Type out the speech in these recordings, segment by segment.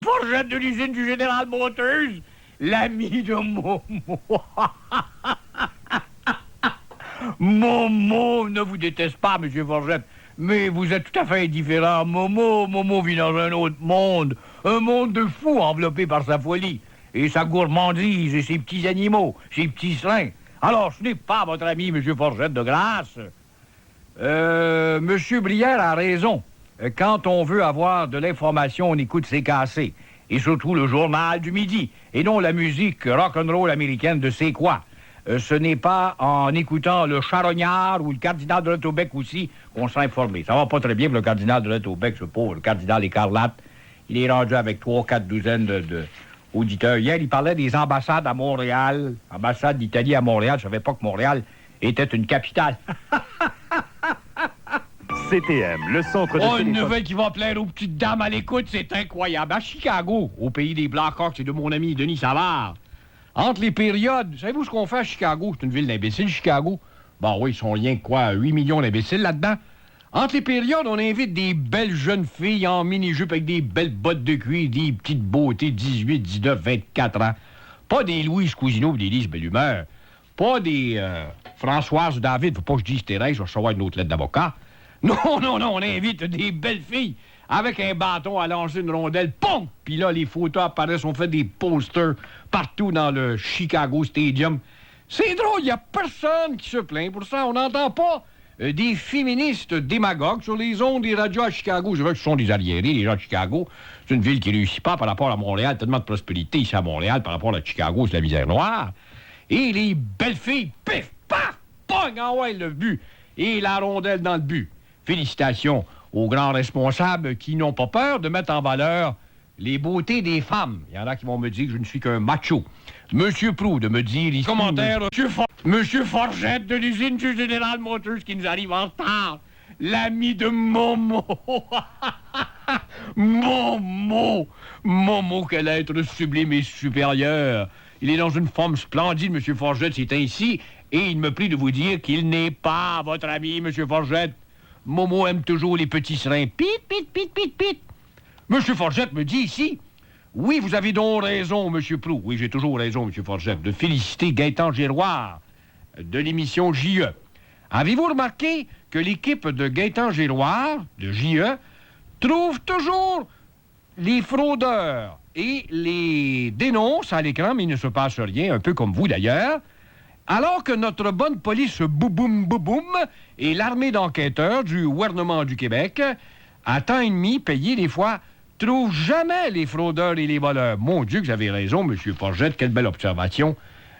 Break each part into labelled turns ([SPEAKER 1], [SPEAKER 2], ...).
[SPEAKER 1] Forgette de l'usine du Général Motors, l'ami de Momo. Momo ne vous déteste pas, Monsieur Forgette, mais vous êtes tout à fait indifférent. Momo vit dans un autre monde, un monde de fous enveloppé par sa folie, et sa gourmandise, et ses petits animaux, ses petits seins. Alors, ce n'est pas votre ami, Monsieur Forgette, de grâce. Monsieur Brière a raison. Quand on veut avoir de l'information, on écoute CKC. Et surtout le journal du midi. Et non la musique rock'n'roll américaine de c'est quoi. Ce n'est pas en écoutant le charognard ou le cardinal de Retobec aussi qu'on sera informé. Ça va pas très bien pour le cardinal de Retobec, ce pauvre cardinal écarlate. Il est rendu avec 3-4 douzaines d'auditeurs. Hier, il parlait des ambassades à Montréal. Ambassade d'Italie à Montréal. Je savais pas que Montréal était une capitale.
[SPEAKER 2] CTM, le centre de téléphone...
[SPEAKER 1] Une nouvelle qui va plaire aux petites dames à l'écoute, c'est incroyable. À Chicago, au pays des Blackhawks et de mon ami Denis Savard, entre les périodes, savez-vous ce qu'on fait à Chicago? C'est une ville d'imbéciles, Chicago. Bon oui, ils sont rien que quoi, 8 millions d'imbéciles là-dedans. Entre les périodes, on invite des belles jeunes filles en mini-jupe avec des belles bottes de cuir, des petites beautés, 18, 19, 24 ans. Pas des Louise Cousineau ou des Lise Bellumeur. Pas des Françoise ou David, faut pas que je dise Thérèse, je vais recevoir une autre lettre d'avocat. Non, on invite des belles filles avec un bâton à lancer une rondelle, POM! Puis là, les photos apparaissent, on fait des posters partout dans le Chicago Stadium. C'est drôle, il n'y a personne qui se plaint pour ça. On n'entend pas des féministes démagogues sur les ondes des radios à Chicago. Je veux que ce sont des arriérés, les gens de Chicago. C'est une ville qui ne réussit pas par rapport à Montréal. Tellement de prospérité ici à Montréal par rapport à Chicago, c'est la misère noire. Et les belles filles, pif, paf, pogne, en ouais, le but. Et la rondelle dans le but. Félicitations aux grands responsables qui n'ont pas peur de mettre en valeur les beautés des femmes. Il y en a qui vont me dire que je ne suis qu'un macho. Monsieur Proulx de me dire ici... Commentaire, Monsieur Forgette de l'usine du Général Motors qui nous arrive en retard. L'ami de Momo. Momo, quel être sublime et supérieur. Il est dans une forme splendide, Monsieur Forgette, c'est ainsi. Et il me prie de vous dire qu'il n'est pas votre ami, Monsieur Forgette. Momo aime toujours les petits serins. Pit, pit, pit, pit, pit. Monsieur Forgette me dit ici... Oui, vous avez donc raison, Monsieur Proulx. Oui, j'ai toujours raison, Monsieur Forgette, de féliciter Gaétan Giroir de l'émission J.E. Avez-vous remarqué que l'équipe de Gaétan Giroir, de J.E., trouve toujours les fraudeurs et les dénonce à l'écran, mais il ne se passe rien, un peu comme vous d'ailleurs, alors que notre bonne police bouboum et l'armée d'enquêteurs du gouvernement du Québec, à temps et demi, payés des fois, trouve jamais les fraudeurs et les voleurs. Mon Dieu, que vous avez raison, Monsieur Forgette. Quelle belle observation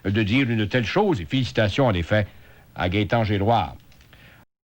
[SPEAKER 1] de dire une telle chose. Et félicitations, en effet, à Gaétan Giroir.